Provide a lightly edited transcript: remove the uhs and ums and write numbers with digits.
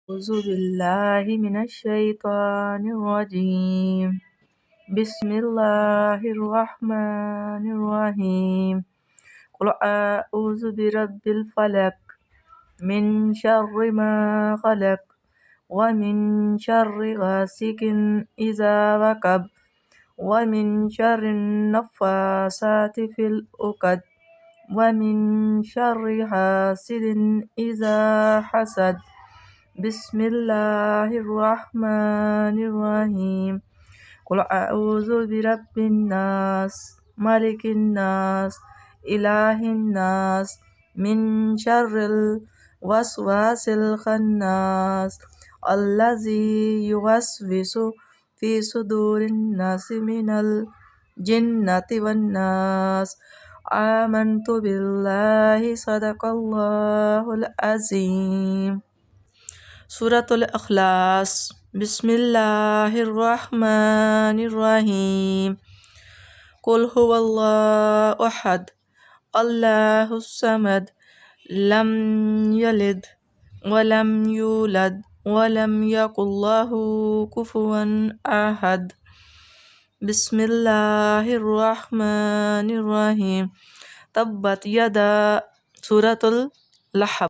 أعوذ بالله من الشيطان الرجيم. بسم الله الرحمن الرحيم. قل أعوذ برب الفلق من شر ما خلق ومن شر غاسق إذا وقب ومن شر النفاثات في العقد ومن شر حاسد إذا حسد. بسم الله الرحمن الرحيم. قل أعوذ برب الناس ملك الناس إله الناس من شر الوسواس الخناس الذي يوسوس في صدور الناس من الجنة والناس. آمنت بالله صدق الله العظيم. سورة الإخلاص. بسم الله الرحمن الرحيم. قل هو الله أحد الله الصمد لم يلد ولم يولد ولم يكن له كفوا أحد. بسم الله الرحمن الرحيم. تبت يدا سورة اللحب.